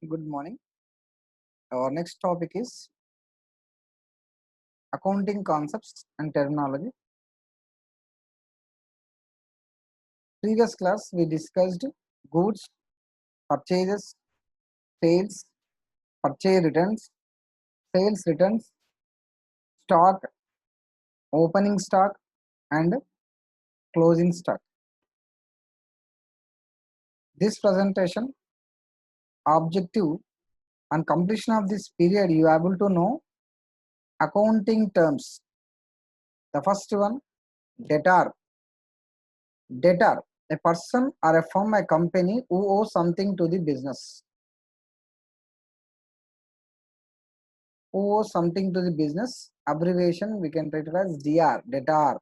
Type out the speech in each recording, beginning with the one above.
Good morning. Our next topic is accounting concepts and terminology. Previous class we discussed goods, purchases, sales, purchase returns, sales returns, stock, opening stock, and closing stock. This presentation objective on completion of this period you are able to know accounting terms. The first one, debtor. Debtor, a person or a firm, a company who owes something to the business. Who owes something to the business, abbreviation we can write it as DR, debtor.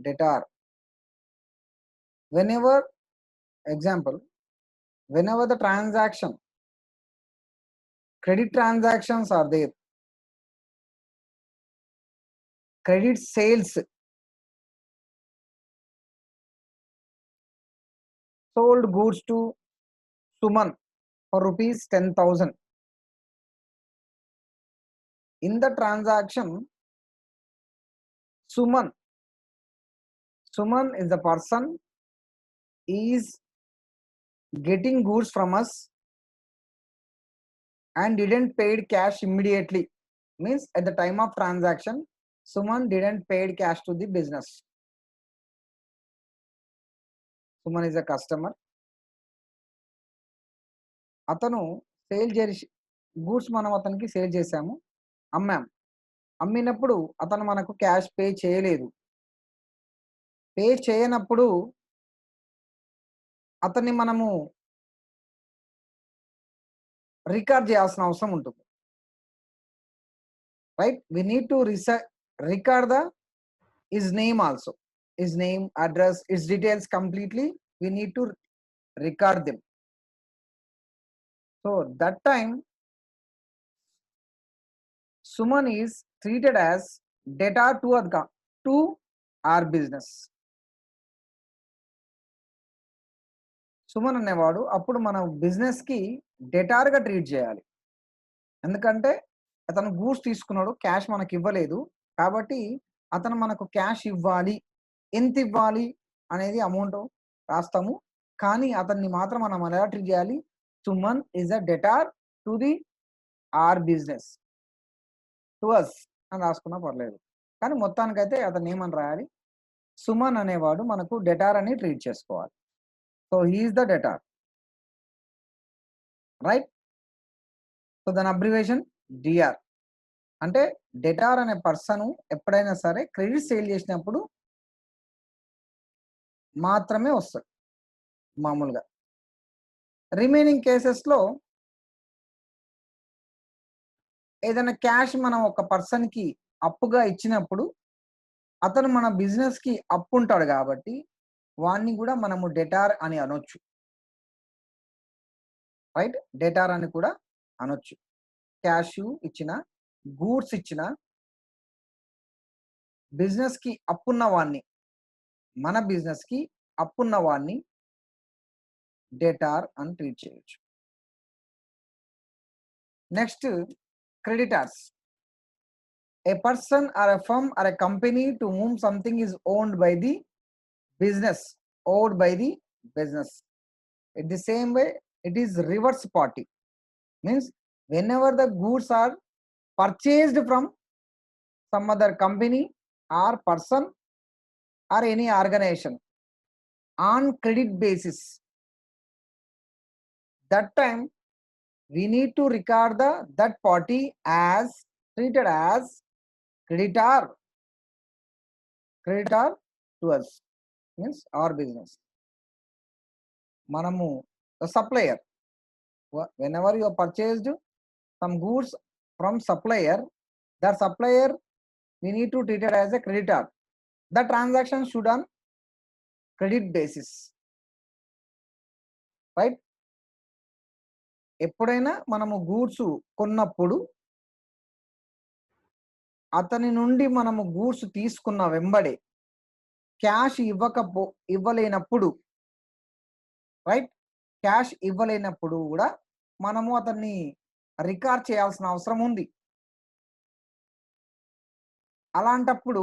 Debtor. Whenever, example, whenever the transaction, credit transactions are there, credit sales, sold goods to Suman for rupees 10,000. In the transaction, Suman is the person is getting goods from us and didn't paid cash immediately. Means at the time of transaction, Suman didn't paid cash to the business. Suman is a customer. అతను sale చేసి goods మనం అతనికి sale చేసాము, అమ్మినప్పుడు అతను మనకు cash pay చేయలేదు. Pay చేయనప్పుడు అతన్ని మనము రికార్డ్ చేయాల్సిన అవసరం ఉంటుంది. Right, we need to record his name also, his name, address, his details completely we need to record them. So that time Suman is treated as debtor to our business. Suman అనేవాడు అప్పుడు మన business కి debtor గా treat చేయాలి. ఎందుకంటే అతను goods తీసుకున్నాడు, cash మనకి ఇవ్వలేదు, కాబట్టి అతను మనకు క్యాష్ ఇవ్వాలి. ఎంత ఇవ్వాలి అనేది అమౌంట్ రాస్తాము, కానీ అతన్ని మాత్రం మనం ఎలా ట్రీట్ చేయాలి? Suman is a debtor to the our business, to us అని రాసుకున్నా పర్లేదు, కానీ మొత్తానికైతే అతను ఏమని రాయాలి? సుమన్ అనేవాడు మనకు డెటార్ అని ట్రీట్ చేసుకోవాలి. So he is the debtor, right? So దాని అబ్రివేషన్ డిఆర్. అంటే డెటార్ అనే పర్సన్ ఎప్పుడైనా సరే క్రెడిట్ సేల్ చేసినప్పుడు మాత్రమే వస్తుంది మామూలుగా. రిమైనింగ్ కేసెస్లో ఏదైనా క్యాష్ మనం ఒక పర్సన్కి అప్పుగా ఇచ్చినప్పుడు అతను మన బిజినెస్కి అప్పు ఉంటాడు కాబట్టి వాడిని కూడా మనము డెటార్ అని అనొచ్చు, రైట్? డెటార్ అని కూడా అనొచ్చు. క్యాష్ ఇచ్చిన, గూడ్స్ ఇచ్చిన, బిజినెస్కి అప్పున్న వాడిని, మన బిజినెస్కి అప్పున్న వాడిని డెటార్ అని ట్రీట్ చేయొచ్చు. Next, creditors. A person or a firm or a company to whom something is owned by the business, owed by the business. In the same way, it is reverse party. Means whenever the goods are purchased from some other company or person or any organization on credit basis, that time we need to record that party as treated as creditor to us, means our business. Manamu the supplier, whenever you have purchased some goods from supplier, that supplier we need to treat it as a creditor. The transaction should on credit basis, right? ఎప్పుడైనా మనము goods కొన్నప్పుడు అతని నుండి మనము goods తీసుకున్న వెంబడే cash ఇవ్వలేనప్పుడు, right, cash ఇవ్వలేనప్పుడు కూడా మనము అతన్ని రికార్డ్ చేయాల్సిన అవసరం ఉంది. అలాంటప్పుడు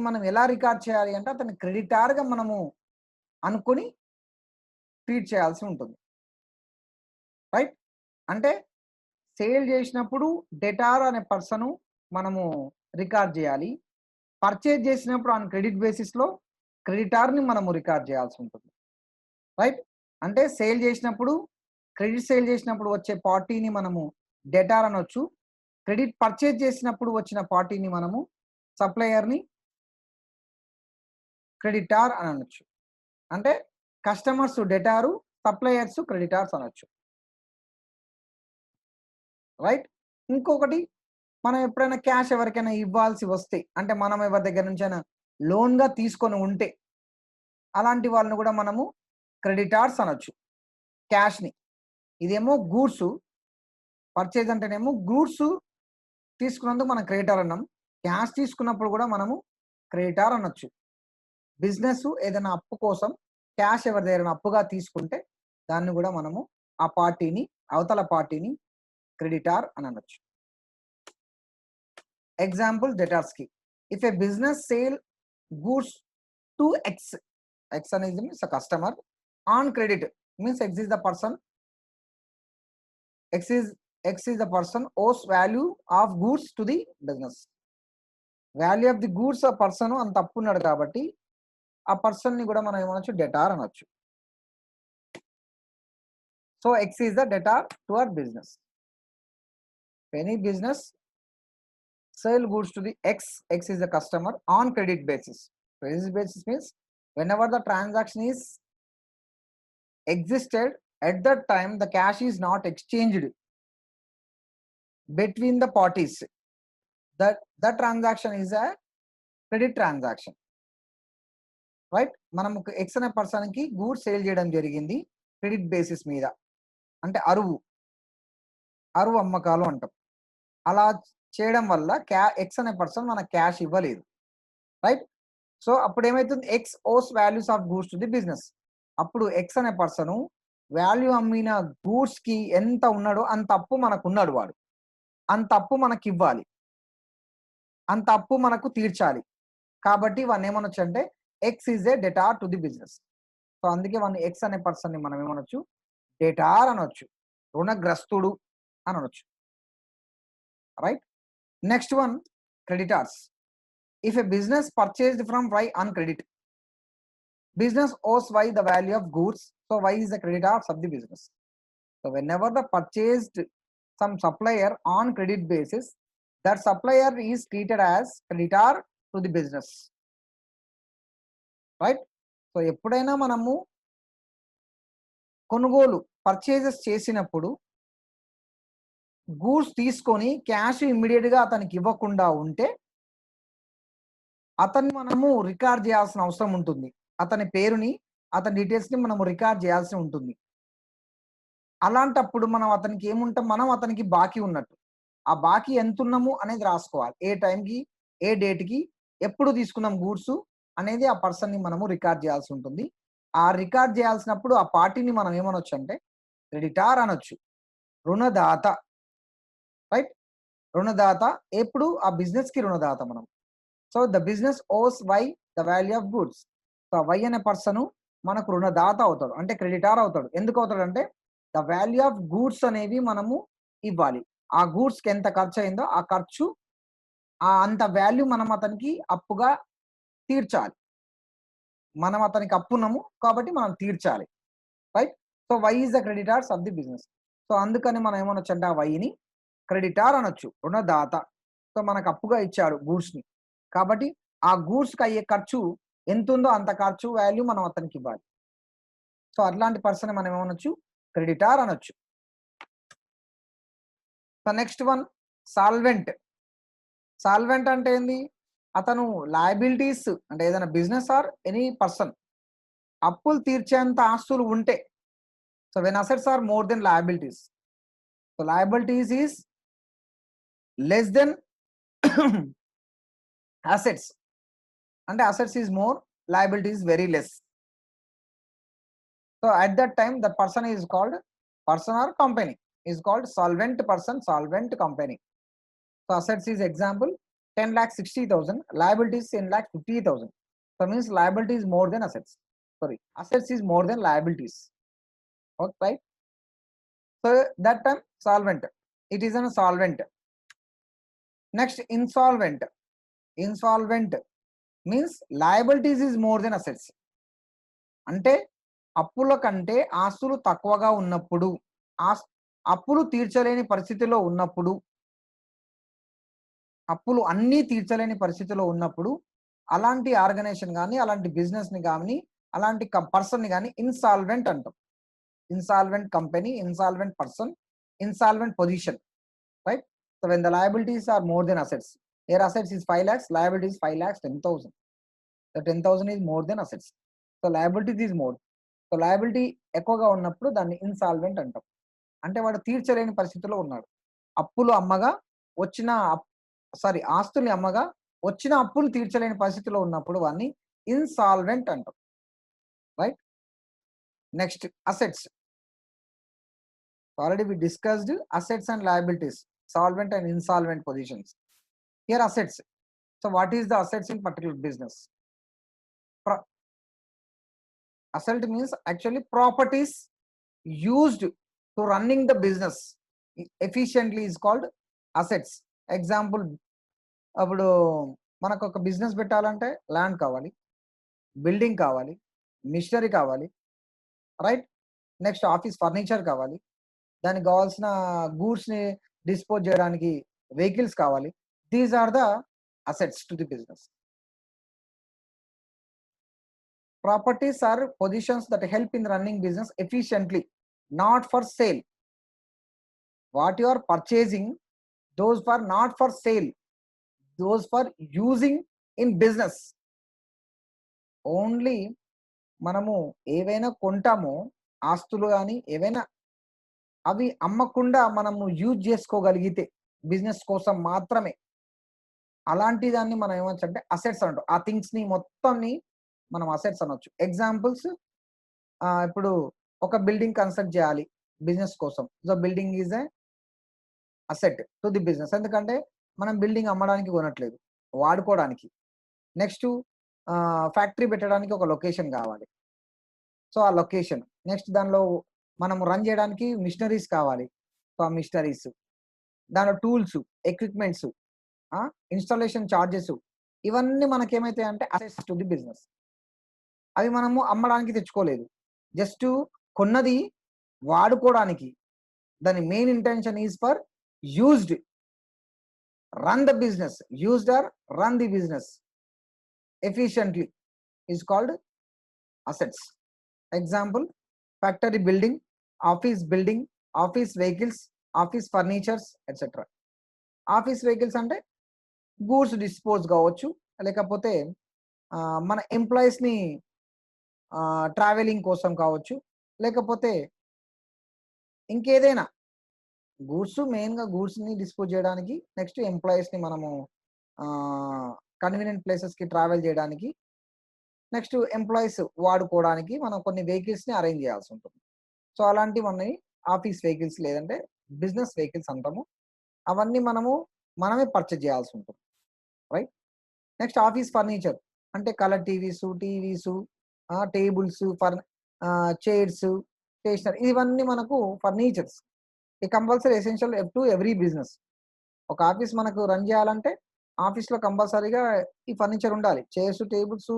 మనం ఎలా రికార్డ్ చేయాలి అంటే అతన్ని క్రెడిటార్‌గా మనము అనుకుని ట్రీట్ చేయాల్సి ఉంటుంది. రైట్? అంటే సేల్ చేసినప్పుడు డెటార్ అనే పర్సను మనము రికార్డ్ చేయాలి. పర్చేజ్ చేసినప్పుడు ఆన్ క్రెడిట్ బేసిస్‌లో క్రెడిటార్‌ని మనము రికార్డ్ చేయాల్సి ఉంటుంది. రైట్? అంటే సేల్ చేసినప్పుడు క్రెడిట్ సేల్ చేసినప్పుడు వచ్చే పార్టీని మనము డెటార్ అనొచ్చు. క్రెడిట్ పర్చేజ్ చేసినప్పుడు వచ్చిన పార్టీని మనము సప్లయర్‌ని క్రెడిటార్ అని అనొచ్చు. అంటే కస్టమర్స్ డెటారు, సప్లయర్స్ క్రెడిటార్స్ అనొచ్చు. రైట్? ఇంకొకటి మనం ఎప్పుడైనా క్యాష్ ఎవరికైనా ఇవ్వాల్సి వస్తే, అంటే మనం ఎవరి దగ్గర నుంచైనా లోన్‌గా తీసుకొని ఉంటే, అలాంటి వాళ్ళని కూడా మనము క్రెడిటార్స్ అనొచ్చు క్యాష్‌ని. ఇదేమో గూడ్సు, పర్చేజ్ అంటేనేమో గూడ్సు తీసుకున్నందుకు మనం క్రెడిటార్ అన్నాం. క్యాష్ తీసుకున్నప్పుడు కూడా మనము క్రెడిటార్ అనొచ్చు. బిజినెస్ ఏదైనా అప్పు కోసం క్యాష్ ఎవరి దగ్గరైనా అప్పుగా తీసుకుంటే దాన్ని కూడా మనము ఆ పార్టీని, అవతల పార్టీని క్రెడిటార్ అని అనొచ్చు. ఎగ్జాంపుల్ డెటార్స్‌కి. If a business sale goods to X, X అనేది means customer on credit means X is the person, X is X is the person owes value of goods to the business. Value of the goods ఆ person అంత అప్పు ఉన్నాడు కాబట్టి ఆ పర్సన్‌ని కూడా మనం ఏమనొచ్చు డెటార్ అనొచ్చు. So X is the debtor to our business. Any business sell goods to the X is the customer on credit basis. Credit basis means whenever the transaction is existed, at that time the cash is not exchanged between the parties. That transaction is a credit transaction. Right? మనము X అనే పర్సన్‌కి goods sale చేయడం జరిగింది credit basis మీద. అంటే అరువు అమ్మకాలు అంటాం. అలా చేయడం వల్ల ఎక్స్ అనే పర్సన్ మనకు క్యాష్ ఇవ్వలేదు. రైట్? సో అప్పుడు ఏమైతుంది? ఎక్స్ ఓస్ values of goods to the business. అప్పుడు ఎక్స్ అనే పర్సను వాల్యూ అమ్మిన గూడ్స్‌కి ఎంత ఉన్నాడో అంత అప్పు మనకున్నాడు వాడు. అంత అప్పు మనకివ్వాలి. అంత అప్పు మనకు తీర్చాలి. కాబట్టి వాన్నేమనొచ్చంటే X is a debtor to the business. So అందుకే వాడిని ఎక్స్ అనే పర్సన్‌ని మనం ఏమనొచ్చు? డెటార్ అనొచ్చు. రుణగ్రస్తుడు అనొచ్చు. Right? Next one creditors. If a business purchased from Y on credit, business owes Y the value of goods, so Y is the creditors of the business. So whenever the purchased some supplier on credit basis, that supplier is treated as creditor to the business. Right? So ఎప్పుడైనా మనము కొనుగోలు purchases చేసినప్పుడు goods తీసుకొని cash ఇమ్మీడియేట్‌గా అతనికి ఇవ్వకుండా ఉంటే అతన్ని మనము రికార్డ్ చేయాల్సిన అవసరం ఉంటుంది. అతని పేరుని, అతని డీటెయిల్స్‌ని మనము రికార్డ్ చేయాల్సి ఉంటుంది. అలాంటప్పుడు మనం అతనికి బాకీ ఉన్నట్టు. ఆ బాకీ ఎంతున్నాము అనేది రాసుకోవాలి. ఏ టైంకి, ఏ డేట్‌కి, ఎప్పుడు తీసుకున్నాం గూడ్సు అనేది ఆ పర్సన్‌ని మనము రికార్డ్ చేయాల్సి ఉంటుంది. ఆ రికార్డ్ చేయాల్సినప్పుడు ఆ పార్టీని మనం ఏమనొచ్చంటే క్రెడిటార్ అనొచ్చు. రుణదాత. రైట్? రుణదాత ఎప్పుడు ఆ బిజినెస్‌కి రుణదాత మనం. So the business owes Y the value of goods. So Y అనే పర్సను మనకు రుణదాత అవుతాడు. అంటే క్రెడిటార్ అవుతాడు. ఎందుకు అవుతాడంటే ద వాల్యూ ఆఫ్ గూడ్స్ అనేవి మనము ఇవ్వాలి. ఆ గూడ్స్‌కి ఎంత ఖర్చయిందో ఆ ఖర్చు అంత వాల్యూ మనం అతనికి అప్పుగా తీర్చాలి. మనం అతనికి అప్పున్నాము కాబట్టి మనం తీర్చాలి. Right? So Y is the creditors of the business. సో అందుకని మనం ఏమనొచ్చంటే ఆ వైని క్రెడిటార్ అనొచ్చు. రుణదాత. సో మనకు అప్పుగా ఇచ్చాడు గూడ్స్‌ని. కాబట్టి ఆ గూడ్స్‌కి అయ్యే ఖర్చు ఎంతుందో అంత ఖర్చు వాల్యూ మనం అతనికివ్వాలి. సో అట్లాంటి పర్సన్ మనం ఏమనొచ్చు? క్రెడిటార్ అనొచ్చు. So next one solvent. Solvent అంటే ఏంది? అతను లయబిలిటీస్ అంటే ఏదైనా బిజినెస్ ఆర్ ఎనీ పర్సన్ అప్పులు తీర్చేంత ఆస్తులు ఉంటే, so when assets are more than liabilities. So liabilities is less than assets. అంటే assets is more, liability is very less. So at that time, the person is called person or company is called solvent person, solvent company. So assets is example 10 lakh 60,000, liabilities 10 lakh 50,000. So means liability is more than assets. Sorry, assets is more than liabilities. Okay, right? So that time solvent, it is a solvent. Next, insolvent. Insolvent means liabilities is more than assets. అంటే అప్పుల కంటే ఆస్తులు తక్కువగా ఉన్నప్పుడు, అప్పులు తీర్చలేని పరిస్థితిలో ఉన్నప్పుడు, అప్పులు అన్నీ తీర్చలేని పరిస్థితిలో ఉన్నప్పుడు అలాంటి ఆర్గనైజేషన్ గాని, అలాంటి బిజినెస్‌ని గాని, అలాంటి పర్సన్‌ని గాని ఇన్సాల్వెంట్ అంటాం. Insolvent company, insolvent person, insolvent position, right? So when the liabilities are more than assets. Here assets is 5 lakhs, liabilities 5 lakhs 10,000. The 10,000 is more than assets. So liabilities is more. So liability ఎక్కువగా ఉన్నప్పుడు దాన్ని insolvent అంటాం. అంటే వాడు తీర్చలేని పరిస్థితిలో ఉన్నాడు. అప్పులు అమ్మగా వచ్చిన ఆస్తుల్ని అమ్మగా వచ్చిన అప్పులు తీర్చలేని పరిస్థితిలో ఉన్నప్పుడు వాడిని ఇన్సాల్వెంట్ అంటాం. Right? Next assets. Already we discussed assets and liabilities, solvent and insolvent positions. Here assets. So what is the assets in particular business? Asset means actually properties used to running the business efficiently is called assets. Example, అప్పుడు మనకు ఒక business పెట్టాలంటే land కావాలి, building కావాలి, machinery కావాలి, right? Next office furniture కావాలి, దానికి కావాల్సిన గూడ్స్ని డిస్పోజ్ చేయడానికి వెహికల్స్ కావాలి. These are the assets to the business. Properties are positions that help in running business efficiently, not for sale. What you are purchasing, those are not for sale, those for using in business. Only మనము ఏవైనా కొంటామో ఆస్తులు కానీ ఏవైనా అవి అమ్మకుండా మనము use చేసుకోగలిగితే business కోసం మాత్రమే, అలాంటి దాన్ని మనం ఏమొచ్చు అంటే అసెట్స్ అంటాం. ఆ థింగ్స్ని మొత్తాన్ని మనం అసెట్స్ అనొచ్చు. ఎగ్జాంపుల్స్, ఇప్పుడు ఒక బిల్డింగ్ కన్స్ట్రక్ట్ చేయాలి బిజినెస్ కోసం. So building is a asset to the business. ఎందుకంటే మనం బిల్డింగ్ అమ్మడానికి కొనట్లేదు, వాడుకోవడానికి. నెక్స్ట్ ఫ్యాక్టరీ పెట్టడానికి ఒక లొకేషన్ కావాలి. సో ఆ లొకేషన్. నెక్స్ట్ దానిలో మనం రన్ చేయడానికి మిషనరీస్ కావాలి. సో ఆ మిషనరీస్, దానిలో టూల్స్, ఎక్విప్మెంట్స్, ఇన్స్టాలేషన్ చార్జెస్, ఇవన్నీ మనకేమైతాయి అంటే అసెట్స్ టు ది బిజినెస్. అవి మనము అమ్మడానికి తెచ్చుకోలేదు, జస్ట్ కొన్నది వాడుకోవడానికి. దాని main intention is for used, run the business, used or run the business efficiently is called assets. Example, factory building, office building, office vehicles, office furnitures, etc. Office vehicles అంటే goods dispose కావచ్చు, లేకపోతే మన ఎంప్లాయీస్ని travelling కోసం కావచ్చు, లేకపోతే ఇంకేదైనా goods, మెయిన్గా గూడ్స్ని డిస్పోజ్ చేయడానికి. నెక్స్ట్ ఎంప్లాయీస్ని మనము కన్వీనియంట్ ప్లేసెస్కి ట్రావెల్ చేయడానికి. నెక్స్ట్ ఎంప్లాయీస్ వాడుకోవడానికి మనం కొన్ని వెహికల్స్ని అరేంజ్ చేయాల్సి ఉంటుంది. సో అలాంటివన్నీ ఆఫీస్ వెహికల్స్ లేదంటే బిజినెస్ వెహికల్స్ అంటాము. అవన్నీ మనమే పర్చేజ్ చేయాల్సి ఉంటుంది, రైట్? నెక్స్ట్ ఆఫీస్ ఫర్నిచర్ అంటే colour TVs, tables, chairs, stationery, ఇవన్నీ మనకు ఫర్నిచర్స్. ఈ compulsory essential to every business. ఒక ఆఫీస్ మనకు రన్ చేయాలంటే ఆఫీస్లో కంపల్సరీగా ఈ ఫర్నిచర్ ఉండాలి. చైర్స్, టేబుల్స్,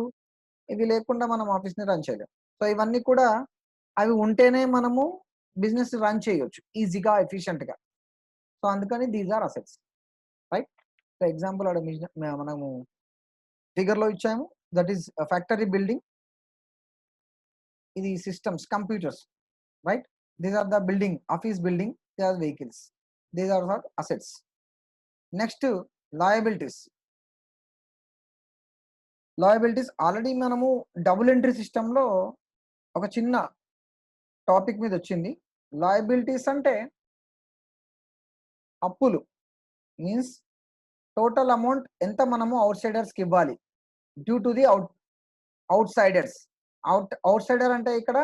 ఇవి లేకుండా మనం ఆఫీస్ని రన్ చేయలేం. సో ఇవన్నీ కూడా అవి ఉంటేనే మనము బిజినెస్ రన్ చేయొచ్చు ఈజీగా, ఎఫిషియెంట్గా. సో అందుకని these are assets, right? So example అక్కడ మనము ఫిగర్లో ఇచ్చాము. దట్ ఈస్ ఫ్యాక్టరీ బిల్డింగ్, ఇది systems, computers, right? These are the building, office building, they are vehicles, these are the assets. Next liabilities. Liabilities already మనము double entry సిస్టంలో ఒక చిన్న topic మీద వచ్చింది. లాయబిలిటీస్ అంటే అప్పులు, మీన్స్ టోటల్ అమౌంట్ ఎంత మనము అవుట్ సైడర్స్కి ఇవ్వాలి due to the outsiders. Outsider అంటే ఇక్కడ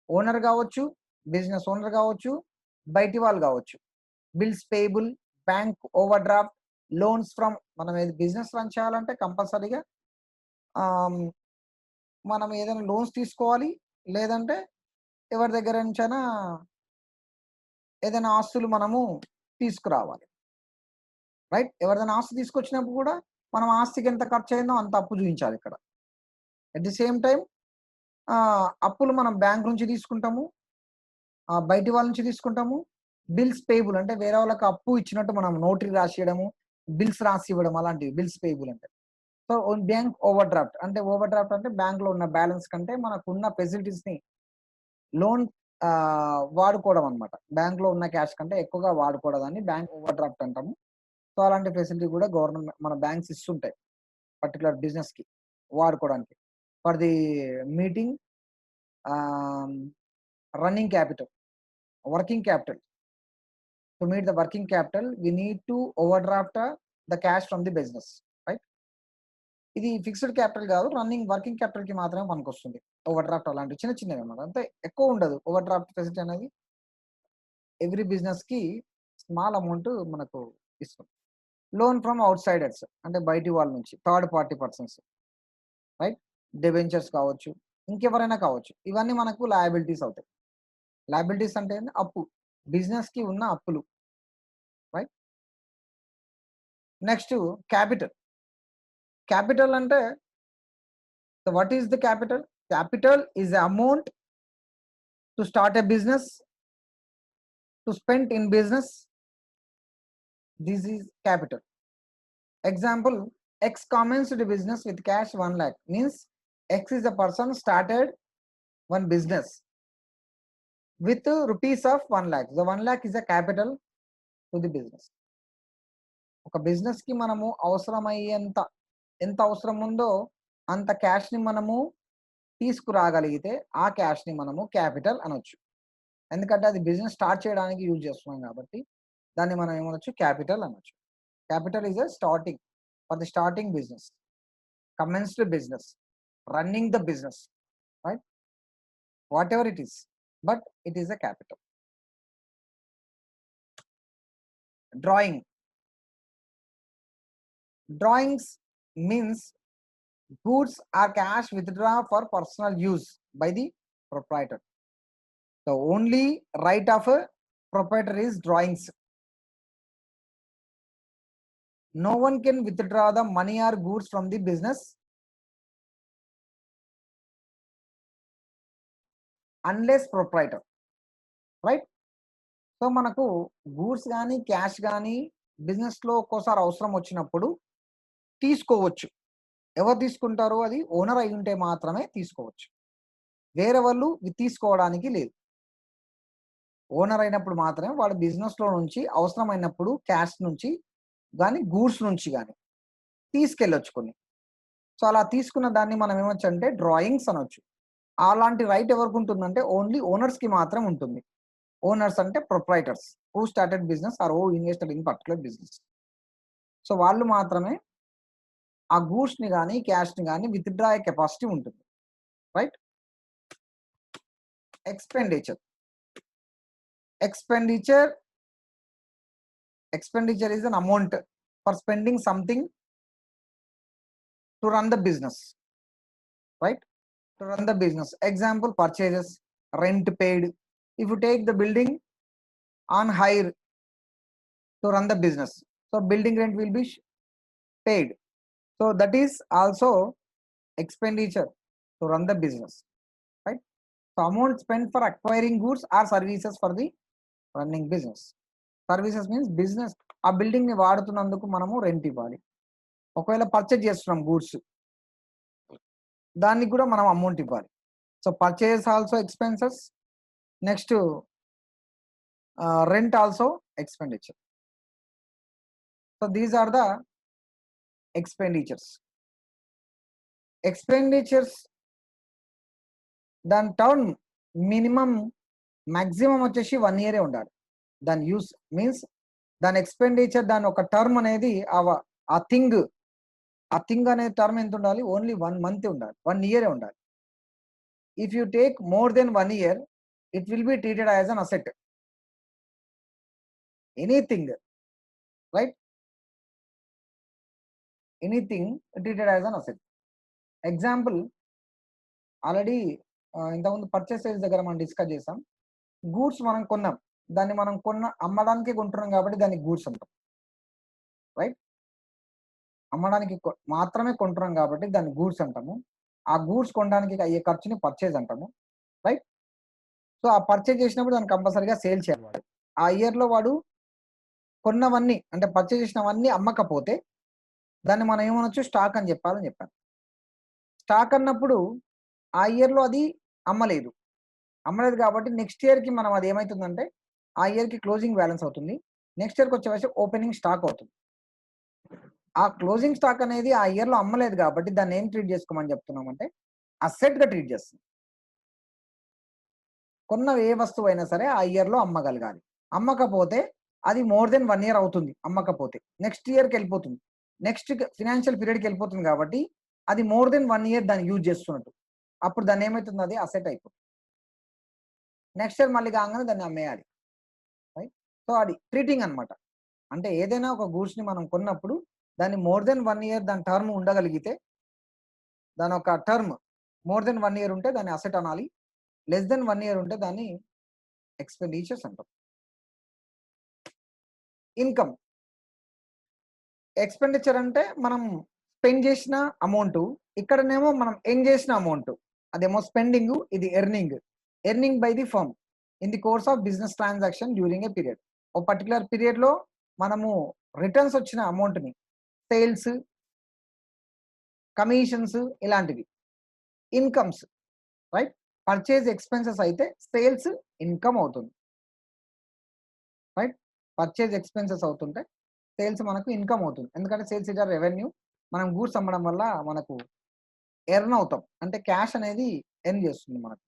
ఓనర్ కావచ్చు, బిజినెస్ ఓనర్ కావచ్చు, బయటి వాళ్ళు కావచ్చు. Bills payable, bank over draft, loans from, మనం ఏది బిజినెస్ రన్ చేయాలంటే కంపల్సరీగా మనం ఏదైనా లోన్స్ తీసుకోవాలి, లేదంటే ఎవరి దగ్గర నుంచైనా ఏదైనా ఆస్తులు మనము తీసుకురావాలి. రైట్? ఎవరిదైనా ఆస్తి తీసుకొచ్చినప్పుడు కూడా మనం ఆస్తికి ఎంత ఖర్చు అయిందో అంత అప్పు చూపించాలి ఇక్కడ. అట్ ది సేమ్ టైమ్ అప్పులు మనం బ్యాంక్ నుంచి తీసుకుంటాము, బయటి వాళ్ళ నుంచి తీసుకుంటాము. బిల్స్ పేయబుల్ అంటే వేరే వాళ్ళకి అప్పు ఇచ్చినట్టు మనం నోటరీ రాసియడము, బిల్స్ రాసి ఇవ్వడం, అలాంటివి బిల్స్ పేయబుల్ అంటే. సో బ్యాంక్ ఓవర్ డ్రాఫ్ట్ అంటే, ఓవర్ డ్రాఫ్ట్ అంటే బ్యాంక్లో ఉన్న బ్యాలెన్స్ కంటే మనకున్న ఫెసిలిటీస్ని లోన్ వాడుకోవడం అనమాట. బ్యాంక్లో ఉన్న క్యాష్ కంటే ఎక్కువగా వాడుకోవడాన్ని బ్యాంక్ ఓవర్ డ్రాఫ్ట్ అంటాము. సో అలాంటి ఫెసిలిటీ కూడా గవర్నమెంట్ మన బ్యాంక్స్ ఇస్తుంటాయి పర్టికులర్ బిజినెస్కి వాడుకోవడానికి. For the meeting running capital, working capital. To meet the working capital we need to overdraft the cash from the business. Right? ఇది fixed capital కాదు, running working క్యాపిటల్కి మాత్రమే పనికొస్తుంది ఓవర్ డ్రాఫ్ట్. అలాంటివి చిన్న చిన్నవి అన్నమాట, అంతే, ఎక్కువ ఉండదు ఓవర్ డ్రాఫ్ట్ ఫెసిలిటీ అనేది. ఎవ్రీ బిజినెస్కి స్మాల్ అమౌంట్ మనకు ఇస్తుంది. లోన్ ఫ్రమ్ అవుట్ సైడర్స్ అంటే బయటి వాళ్ళ నుంచి, third party persons. Right? Debentures కావచ్చు, ఇంకెవరైనా కావచ్చు. ఇవన్నీ మనకు లయబిలిటీస్ అవుతాయి. లయబిలిటీస్ అంటే అప్పు, బిజినెస్కి ఉన్న అప్పులు. రైట్? Next capital. క్యాపిటల్ అంటే what is the capital? Capital is the amount to start a business, to spend in business. This is capital. Example, X commenced the business with cash 1 lakh. Means X is the person started one business with rupees of 1 lakh. The 1 lakh is a capital to the business. ఒక బిజినెస్కి మనము అవసరమయ్యేంత ఎంత అవసరం ఉందో అంత క్యాష్ని మనము తీసుకురాగలిగితే ఆ క్యాష్ని మనము క్యాపిటల్ అనొచ్చు. ఎందుకంటే అది బిజినెస్ స్టార్ట్ చేయడానికి యూజ్ చేస్తున్నాం కాబట్టి దాన్ని మనం ఏమనొచ్చు? క్యాపిటల్ అనొచ్చు. Capital is a starting for the starting business, commenced business, running the business, right? Whatever it is, but it is a capital. Drawing. Drawings means goods or cash withdraw for personal use by the proprietor. The only right of a proprietor is drawings. No one can withdraw the money or goods from the business unless proprietor. Right? So మనకు goods కానీ cash కానీ బిజినెస్లో ఒక్కోసారి అవసరం వచ్చినప్పుడు తీసుకోవచ్చు. ఎవరు తీసుకుంటారో అది ఓనర్ అయి ఉంటే మాత్రమే తీసుకోవచ్చు. వేరే వాళ్ళు తీసుకోవడానికి లేదు. ఓనర్ అయినప్పుడు మాత్రమే వాడు బిజినెస్లో నుంచి అవసరమైనప్పుడు క్యాష్ నుంచి కానీ గూడ్స్ నుంచి కానీ తీసుకెళ్ళొచ్చు కొన్ని. సో అలా తీసుకున్న దాన్ని మనం ఏమొచ్చు అంటే డ్రాయింగ్స్ అనొచ్చు. అలాంటి రైట్ ఎవరికి ఉంటుందంటే ఓన్లీ ఓనర్స్కి మాత్రం ఉంటుంది. ఓనర్స్ అంటే ప్రొప్రైటర్స్ who started business are who invested in particular business. So వాళ్ళు మాత్రమే ఆ గూడ్స్ని కానీ క్యాష్ని కానీ విత్డ్రా అయ్యే కెపాసిటీ ఉంటుంది. Right? Expenditure. Expenditure is an amount for spending something to run the business. Right? To run the business. Example, purchases, rent paid. If you take the building on hire to run the business, so building rent will be paid. So that is also expenditure to run the business. Right? So amount spent for acquiring goods or services for the running business. Services means business ఆ బిల్డింగ్ని వాడుతున్నందుకు మనము rent ఇవ్వాలి. ఒకవేళ purchase చేస్తున్నాం goods, దానికి కూడా మనం amount ఇవ్వాలి. So purchase also expenses. Next rent also expenditure. So these are the expenditures. Expenditures దాని టర్మ్ మినిమం మ్యాక్సిమం వచ్చేసి 1 year ఉండాలి. దాని యూస్ మీన్స్ దాని ఎక్స్పెండిచర్ దాని ఒక టర్మ్ అనేది ఆ థింగ్ అనే టర్మ్ ఎంత ఉండాలి? ఓన్లీ 1 month ఉండాలి, 1 year ఉండాలి. If you take more than 1 year it will be treated as an asset. Anything, right? Anything treated as an asset. Example, already ఇంతకుముందు పర్చేస్ సేల్స్ దగ్గర మనం డిస్కస్ చేసాం. గూడ్స్ మనం కొన్నాం, దాన్ని మనం అమ్మడానికి కొంటున్నాం కాబట్టి దాన్ని గూడ్స్ అంటాం, రైట్? అమ్మడానికి మాత్రమే కొంటున్నాం కాబట్టి దాన్ని గూడ్స్ అంటాము. ఆ గూడ్స్ కొనడానికి అయ్యే ఖర్చుని పర్చేజ్ అంటాము, రైట్? సో ఆ పర్చేజ్ చేసినప్పుడు దాన్ని కంపల్సరీగా సేల్ చేయాలి వాడు. ఆ ఇయర్లో వాడు కొన్నవన్నీ అంటే పర్చేజ్ చేసినవన్నీ అమ్మకపోతే దాన్ని మనం ఏమనొచ్చు, స్టాక్ అని చెప్పాలని చెప్పాను. స్టాక్ అన్నప్పుడు ఆ ఇయర్లో అది అమ్మలేదు కాబట్టి నెక్స్ట్ ఇయర్కి మనం అది ఏమవుతుందంటే ఆ ఇయర్కి క్లోజింగ్ బ్యాలెన్స్ అవుతుంది. నెక్స్ట్ ఇయర్కి వచ్చేసి ఓపెనింగ్ స్టాక్ అవుతుంది. ఆ క్లోజింగ్ స్టాక్ అనేది ఆ ఇయర్లో అమ్మలేదు కాబట్టి దాన్ని ఏం ట్రీట్ చేసుకోమని చెప్తున్నామంటే అసెట్గా ట్రీట్ చేస్తుంది. కొన్న ఏ వస్తువు అయినా సరే ఆ ఇయర్లో అమ్మగలగాలి. అమ్మకపోతే అది మోర్ దెన్ 1 ఇయర్ అవుతుంది. అమ్మకపోతే నెక్స్ట్ ఇయర్కి వెళ్ళిపోతుంది, నెక్స్ట్ ఫినాన్షియల్ పీరియడ్కి వెళ్ళిపోతుంది కాబట్టి అది మోర్ దెన్ 1 ఇయర్ దాన్ని యూజ్ చేస్తున్నట్టు. అప్పుడు దాన్ని ఏమవుతుంది, అది అసెట్ అయిపోతుంది. నెక్స్ట్ ఇయర్ మళ్ళీ కాగానే దాన్ని అమ్మేయాలి, రైట్? సో అది ట్రీటింగ్ అనమాట. అంటే ఏదైనా ఒక గూడ్స్ని మనం కొన్నప్పుడు దాన్ని మోర్ దెన్ 1 ఇయర్ దాని టర్మ్ ఉండగలిగితే, దాని ఒక టర్మ్ మోర్ దెన్ 1 ఇయర్ ఉంటే దాన్ని అసెట్ అనాలి, లెస్ దెన్ 1 ఇయర్ ఉంటే దాన్ని ఎక్స్పెండిచర్స్ అంటాం. ఇన్కమ్, ఎక్స్పెండిచర్ అంటే మనం స్పెండ్ చేసిన అమౌంట్, ఇక్కడనేమో మనం ఎర్న్ చేసిన అమౌంట్. అదేమో స్పెండింగ్, ఇది earning by the firm in the course of business transaction during a period. ఒక పర్టికులర్ పీరియడ్లో మనము రిటర్న్స్ వచ్చిన అమౌంట్ని సేల్స్, కమిషన్స్ ఇలాంటివి. Incomes, right? పర్చేజ్ ఎక్స్పెన్సెస్ అయితే సేల్స్ ఇన్కమ్ అవుతుంది, రైట్? పర్చేజ్ ఎక్స్పెన్సెస్ అవుతుంటే సేల్స్ మనకు ఇన్కమ్ అవుతుంది. ఎందుకంటే సేల్స్ ఇస్ రెవెన్యూ. మనం గూడ్స్ అమ్మడం వల్ల మనకు ఎర్న్ అవుతాం, అంటే క్యాష్ అనేది ఎర్న్ చేస్తుంది మనకు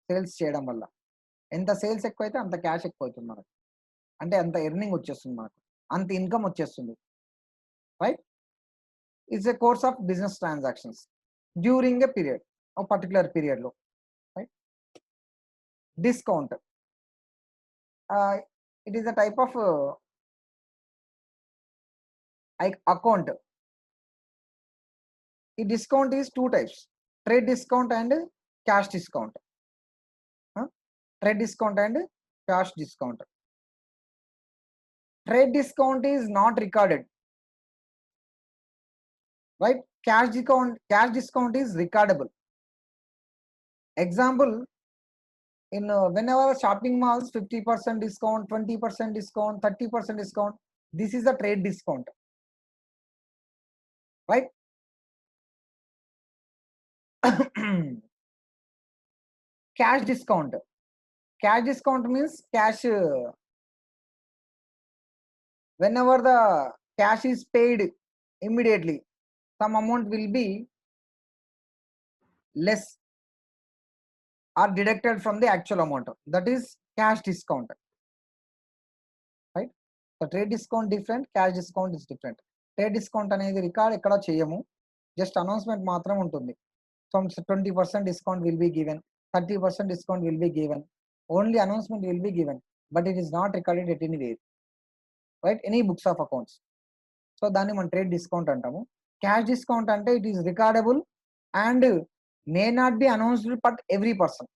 సేల్స్ చేయడం వల్ల. ఎంత సేల్స్ ఎక్కువైతే అంత క్యాష్ ఎక్కువ అవుతుంది మనకు, అంటే అంత ఎర్నింగ్ వచ్చేస్తుంది మనకు, అంత ఇన్కమ్ వచ్చేస్తుంది, right? It's a course of business transactions during a period, ఒక పర్టికులర్ పీరియడ్లో, right? Discount, it is a type of account. ఈ discount is 2 types, trade discount and cash discount. Trade discount and cash discount. Trade discount is not recorded, right? Cash discount is recordable. Example, in whenever shopping malls 50% discount, 20% discount, 30% discount, this is a trade discount, right? Cash discount means cash, whenever the cash is paid immediately, some amount will be less or deducted from the actual amount. That is cash discount, right? So trade discount different, cash discount is different. Trade discount అనేది record ఎక్కడ చేయము, just announcement మాత్రం ఉంటుంది. Some 20% discount will be given, 30% discount will be given, only announcement will be given, but it is not recorded at anywhere, right? Any books of accounts. So దాన్ని మనం trade discount అంటాము. Cash discount అంటే it is recordable and may not be announced but every person.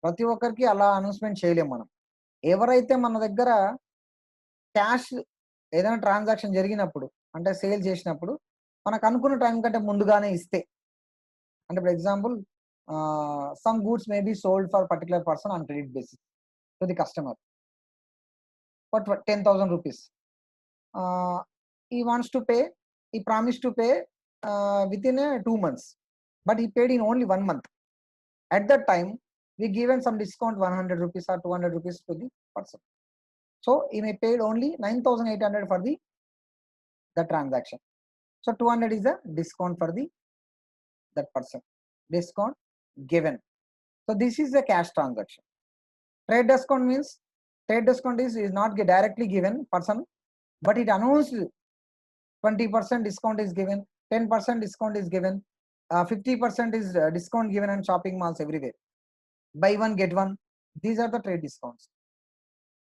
ప్రతి ఒక్కరికి అలా announcement చేయలేము మనం. ఎవరైతే మన దగ్గర క్యాష్ ఏదైనా ట్రాన్సాక్షన్ జరిగినప్పుడు, అంటే సేల్ చేసినప్పుడు మనకు అనుకున్న టైం కంటే ముందుగానే ఇస్తే, అంటే ఇప్పుడు example, some goods may be sold for particular person on credit basis to the customer for 10,000 rupees. He wants to pay, he promised to pay within 2 months, but he paid in only 1 month. At that time, we given some discount 100 rupees or 200 rupees to the person. So he may paid only 9,800 for the transaction. So 200 is a discount for that person. Discount given. So this is a cash transaction. Trade discount means trade discount is not directly given person, but it announced 20% discount is given, 10% discount is given, 50% is discount given on shopping malls everywhere. Buy one get one, these are the trade discounts.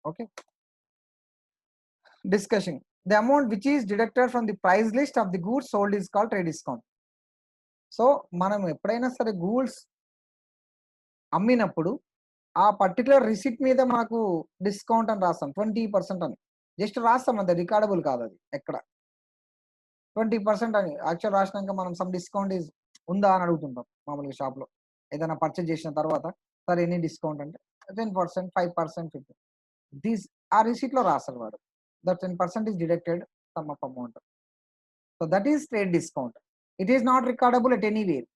Okay, discussion. The amount which is deducted from the price list of the goods sold is called trade discount. So మనం ఎప్పుడైనా సరే goods అమ్మినప్పుడు ఆ particular receipt మీద మనకు discount అని రాస్తాం, 20% అని జస్ట్ రాస్తాం, అంతే, రికార్డబుల్ కాదు అది ఎక్కడ. 20% అని యాక్చువల్ రాసినాక మనం సమ్ డిస్కౌంట్ ఉందా అని అడుగుతుంటాం మామూలుగా షాప్లో ఏదైనా పర్చేజ్ చేసిన తర్వాత, సార్ ఎనీ డిస్కౌంట్ అంటే 10%, 5%, 50. దీస్ ఆ రిసిప్ట్లో రాస్తాడు వాడు, the 10% is deducted sum of amount. So that is trade discount. It is not recordable at anywhere.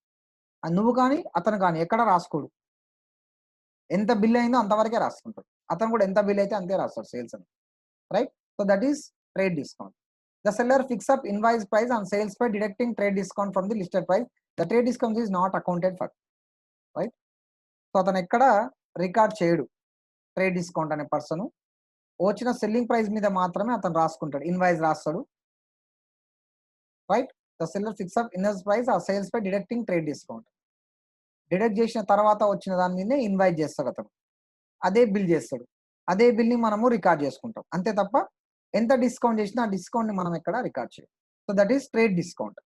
నువ్వు కానీ అతను కానీ ఎక్కడ రాసుకోడు, ఎంత బిల్ అయిందో అంతవరకే రాసుకుంటాడు, అతను కూడా ఎంత బిల్ అయితే అంతే రాస్తాడు సేల్స్ అని, right. So that is trade discount. The seller fix up invoice price on sales పై deducting trade discount from the listed price. The trade discount is not accounted for, right. So అతను ఎక్కడ record చేయడు trade discount అనే person, వచ్చిన selling price మీద మాత్రమే అతను రాసుకుంటాడు, ఇన్వాయిస్ రాస్తాడు, right. The seller fix up invoice price ఆ సేల్స్ పై డిడక్టింగ్ ట్రేడ్ డిస్కౌంట్. డిడక్ట్ చేసిన తర్వాత వచ్చిన దాని మీదే ఇన్వాయిస్ చేస్తాడు అతను, అదే బిల్ చేస్తాడు, అదే బిల్ని మనము రికార్డ్ చేసుకుంటాం, అంతే తప్ప ఎంత డిస్కౌంట్ చేసినా ఆ డిస్కౌంట్ని మనం ఎక్కడ రికార్డ్ చేయం. So that is trade discount.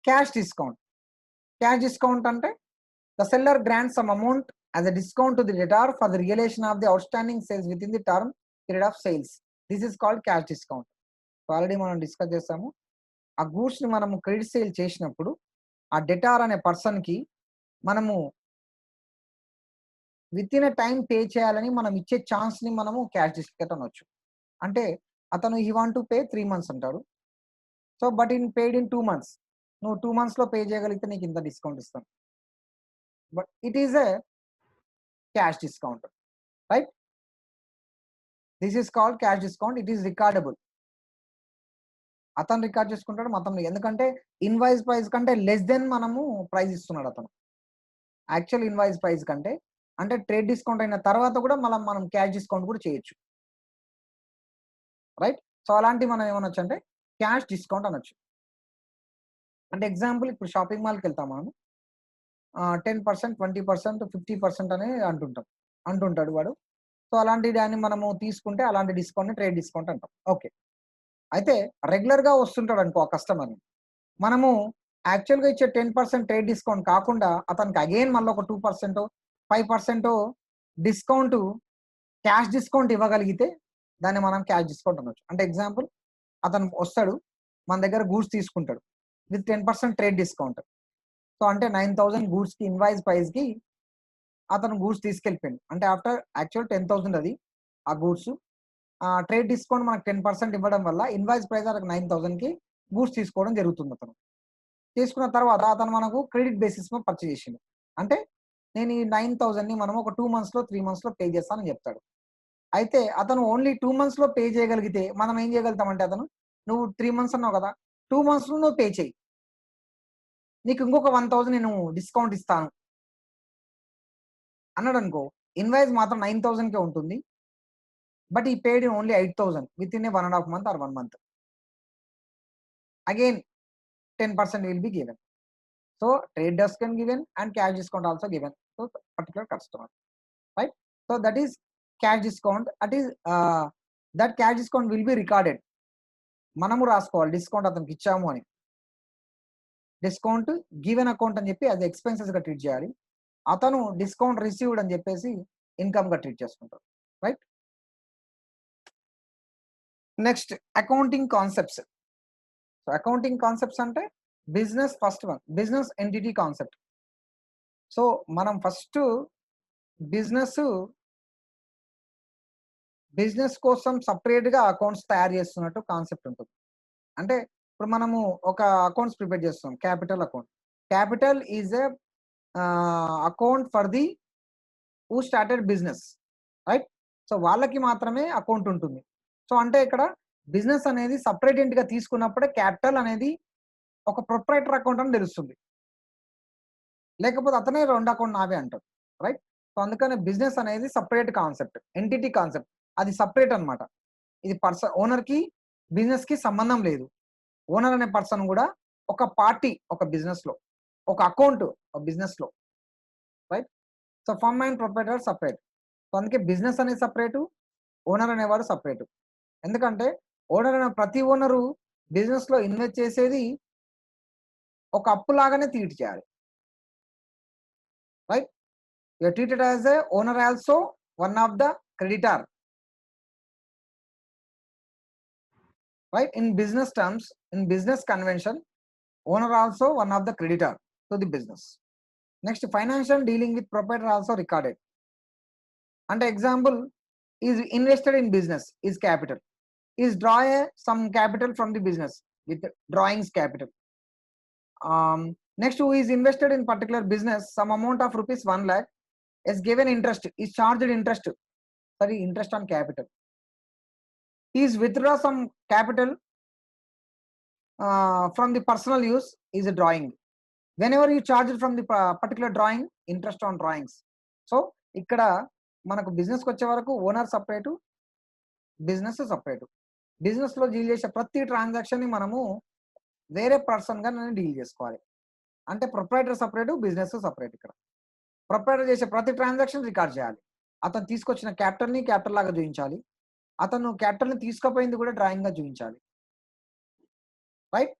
Cash discount. Cash discount అంటే the seller grants some amount as a discount to the debtor for the realization of the outstanding sales within the term period of sales. This is called cash discount. So already మనం discuss చేసాము, ఆ goods ని మనము credit sale చేసినప్పుడు ఆ debtor అనే person కి మనము with in a time pay చేయాలని మనం ఇచ్చే ఛాన్స్ ని మనము క్యాష్ డిస్కౌంట్ అనొచ్చు. అంటే అతను he want to pay 3 months అంటాడు, so but in paid in 2 months, నువ్వు 2 months లో పే చేయగలిగితే నీకు ఇంత డిస్కౌంట్ ఇస్తాను, but it is a cash discount, right. This is called cash discount. It is recordable. అతను రికార్డ్ చేసుకుంటాడు మొత్తం, ఎందుకంటే ఇన్వాయిస్ ప్రైస్ కంటే లెస్ దెన్ మనము ప్రైస్ ఇస్తున్నాడు అతను, యాక్చువల్ ఇన్వాయిస్ ప్రైస్ కంటే. అంటే ట్రేడ్ డిస్కౌంట్ అయిన తర్వాత కూడా మనం క్యాష్ డిస్కౌంట్ కూడా చేయొచ్చు, రైట్. సో అలాంటి మనం ఏమనొచ్చు అంటే క్యాష్ డిస్కౌంట్ అనొచ్చు. అంటే ఎగ్జాంపుల్, ఇప్పుడు షాపింగ్ మాల్కి వెళ్తాం మనం, 10%, 20%, 50% అని అంటుంటాడు వాడు. సో అలాంటి దాన్ని మనము తీసుకుంటే అలాంటి డిస్కౌంట్ని ట్రేడ్ డిస్కౌంట్ అంటాం. ఓకే, అయితే రెగ్యులర్గా వస్తుంటాడు అనుకో ఆ కస్టమర్ని, మనము యాక్చువల్గా ఇచ్చే 10% ట్రేడ్ డిస్కౌంట్ కాకుండా అతనికి అగైన్ మళ్ళీ ఒక 2%, 5% డిస్కౌంట్ క్యాష్ డిస్కౌంట్ ఇవ్వగలిగితే దాన్ని మనం క్యాష్ డిస్కౌంట్ అనొచ్చు. అంటే ఎగ్జాంపుల్, అతను వస్తాడు మన దగ్గర గూడ్స్ తీసుకుంటాడు విత్ 10% ట్రేడ్ డిస్కౌంట్. సో అంటే 9,000 గూడ్స్కి ఇన్వాయిస్ ప్రైస్కి అతను గూడ్స్ తీసుకెళ్ళిపోయింది, అంటే ఆఫ్టర్ యాక్చువల్ 10,000 అది ఆ గూడ్స్, ట్రేడ్ డిస్కౌంట్ మనకు 10% ఇవ్వడం వల్ల ఇన్వాయిస్ ప్రైస్ అతను 9,000కి గూడ్స్ తీసుకోవడం జరుగుతుంది. అతను తీసుకున్న తర్వాత అతను మనకు క్రెడిట్ బేసిస్ మీద పర్చేజ్ చేసిండు, అంటే నేను ఈ 9,000ని మనం ఒక 2 months లో 3 months లో పే చేస్తానని చెప్తాడు. అయితే అతను ఓన్లీ 2 months లో పే చేయగలిగితే మనం ఏం చేయగలుగుతామంటే, అతను నువ్వు 3 months అన్నావు కదా, 2 months లో నువ్వు పే చేయి, నీకు ఇంకొక 1,000 నేను డిస్కౌంట్ ఇస్తాను అన్నాడు అనుకో, ఇన్వాయిస్ మాత్రం 9,000కే ఉంటుంది, బట్ ఈ పేడ్ only 8,000 with in a 1.5 month or 1 month. Again 10% will be given. So trade discount given and cash discount also given to particular customer, right. So that is cash discount. That cash discount will be recorded. మనము రాసుకోవాలి discount అతనికి ఇచ్చాము అని, discount given account అని చెప్పి అది expenses గా treat చేయాలి, అతను డిస్కౌంట్ రిసీవ్డ్ అని చెప్పేసి ఇన్కమ్ గా ట్రీట్ చేసుకుంటారు, right. Next accounting concepts. So accounting concepts అంటే business, first one business entity concept. So మనం ఫస్ట్ బిజినెస్ కోసం సపరేట్ గా అకౌంట్స్ తయారు చేస్తున్నట్టు కాన్సెప్ట్ ఉంటుంది. అంటే ఇప్పుడు మనము ఒక అకౌంట్స్ ప్రిపేర్ చేస్తాం, capital account. Capital is a account for the who started business, right. So వాళ్ళకి మాత్రమే అకౌంట్ ఉంటుంది. సో అంటే ఇక్కడ బిజినెస్ అనేది సపరేట్ గా తీసుకున్నప్పుడే క్యాపిటల్ అనేది ఒక ప్రొప్రైటర్ అకౌంట్ అని తెలుస్తుంది, లేకపోతే అతనే 2 అకౌంట్ నావే అంటారు, రైట్. సో అందుకని బిజినెస్ అనేది సపరేట్ కాన్సెప్ట్, ఎంటిటీ కాన్సెప్ట్, అది సపరేట్ అనమాట. ఇది ఓనర్ కి బిజినెస్ కి సంబంధం లేదు. ఓనర్ అనే పర్సన్ కూడా ఒక పార్టీ, ఒక బిజినెస్ లో ఒక అకౌంట్ బిజినెస్ లో, right. So so firm and proprietor separate. సో అందుకే బిజినెస్ అనేది సపరేటు, ఓనర్ అనేవాడు సపరేటు. ఎందుకంటే ఓనర్ అనే ప్రతి ఓనరు బిజినెస్లో ఇన్వెస్ట్ చేసేది ఒక అప్పు లాగానే ట్రీట్ చేయాలి. Right? You are treated as a owner also one of the creditor. Right? In business terms, in business convention, owner also one of the creditor to the business. Next, financial dealing with proprietor also recorded. And example is invested in business is capital. Is draw some capital from the business with drawings capital. Next, who is invested in particular business some amount of rupees 1 lakh is given interest, is charged interest. Sorry, interest on capital. He is withdraw some capital from the personal use is a drawing. Whenever you charge it from the particular drawing, interest on drawings. So ఇక్కడ మనకు బిజినెస్కి వచ్చే వరకు owner separate, business separate. బిజినెస్లో deal చేసే ప్రతి ట్రాన్సాక్షన్ని మనము వేరే పర్సన్గా నేను డీల్ చేసుకోవాలి. అంటే ప్రొప్రైటర్ సపరేటు, బిజినెస్ సపరేట్. ఇక్కడ ప్రొప్రైటర్ చేసే ప్రతి ట్రాన్సాక్షన్ రికార్డ్ చేయాలి. అతను తీసుకొచ్చిన క్యాపిటల్ని క్యాపిటల్ లాగా చూపించాలి. అతను క్యాపిటల్ని తీసుకుపోయింది కూడా డ్రాయింగ్గా చూపించాలి. రైట్?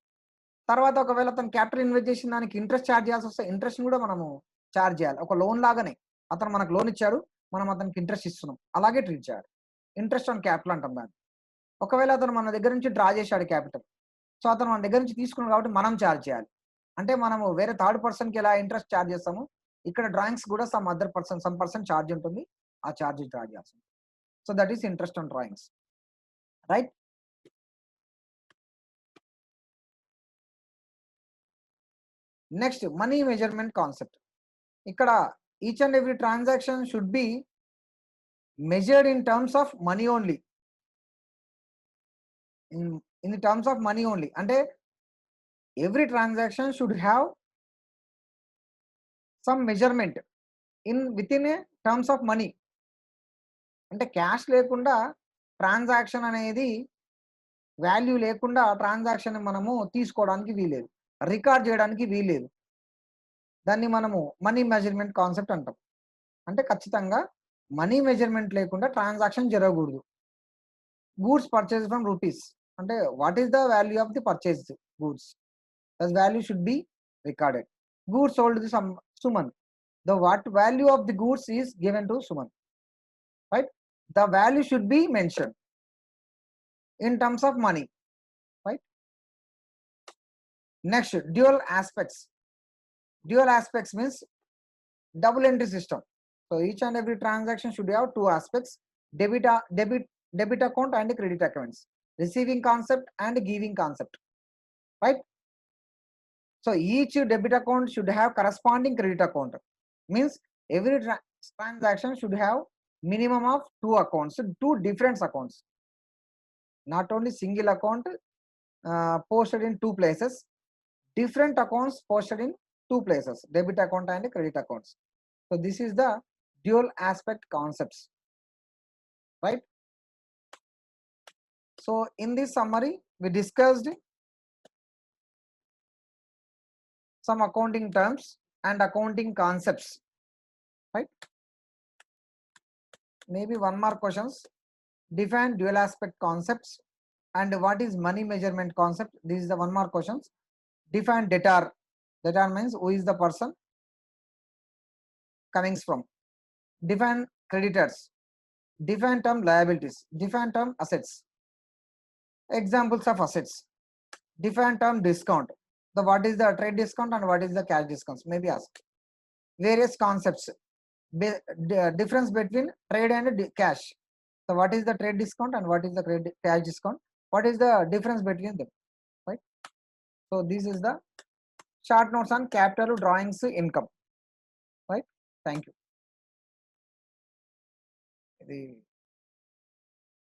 తర్వాత ఒకవేళ అతను క్యాపిటల్ ఇన్వెస్ట్ చేసిన దానికి ఇంట్రెస్ట్ ఛార్జ్ చేయాల్సి వస్తే ఇంట్రెస్ట్ కూడా మనము ఛార్జ్ చేయాలి. ఒక లోన్ లాగానే అతను మనకు లోన్ ఇచ్చాడు, మనం అతనికి ఇంట్రెస్ట్ ఇస్తున్నాం, అలాగే ట్రీట్ చేయాలి. ఇంట్రెస్ట్ ఆన్ క్యాపిటల్ అంటాం దాన్ని. ఒకవేళ అతను మన దగ్గర నుంచి డ్రా చేశాడు క్యాపిటల్, సో అతను మన దగ్గర నుంచి తీసుకున్నాడు కాబట్టి మనం ఛార్జ్ చేయాలి. అంటే మనము వేరే థర్డ్ పర్సన్కి ఎలా ఇంట్రెస్ట్ ఛార్జ్ చేస్తాము, ఇక్కడ డ్రాయింగ్స్ కూడా సమ్ పర్సన్ ఛార్జ్ ఉంటుంది, ఆ ఛార్జ్ డ్రా చేయాల్సి ఉంటుంది. So that is interest on drawings. Right? Next, money measurement concept. ఇక్కడ each and every transaction should be measured in terms of money only. In the terms of money only. అంటే every transaction should have some measurement within a terms of money. అంటే cash లేకుండా transaction అనేది, value లేకుండా transaction మనము తీసుకోవడానికి వీలేదు, record చేయడానికి వీలేదు. దాన్ని మనము మనీ మెజర్మెంట్ కాన్సెప్ట్ అంటాం. అంటే ఖచ్చితంగా మనీ మెజర్మెంట్ లేకుండా ట్రాన్సాక్షన్ జరగకూడదు. గూడ్స్ పర్చేస్ ఫ్రమ్ రూపీస్ అంటే what is the value of the purchased goods, that value should be recorded. Goods sold to Suman, the what value of the goods is given to Suman. Right? The value should be mention in terms of money. Right? Next, dual aspects. Dual aspects means double entry system. So each and every transaction should have two aspects: debit account and credit accounts, receiving concept and giving concept. Right? So each debit account should have corresponding credit account. Means every transaction should have minimum of two accounts, two different accounts. Not only single account posted in two places, different accounts posted in two places, debit account and credit accounts. So this is the dual aspect concepts. Right? So in this summary we discussed some accounting terms and accounting concepts. Right? Maybe one more questions. Define dual aspect concepts and what is money measurement concept. This is the one more questions. Define debtor. Debtor means who is the person coming from. Define creditors. Define term liabilities. Define term assets. Examples of assets. Define term discount. The what is the trade discount and what is the cash discounts, maybe ask. Various concepts. Difference between trade and cash. So what is the trade discount and what is the cash discount? What is the difference between them? Right? So this is the short notes on capital, drawings, income. Right? Thank you.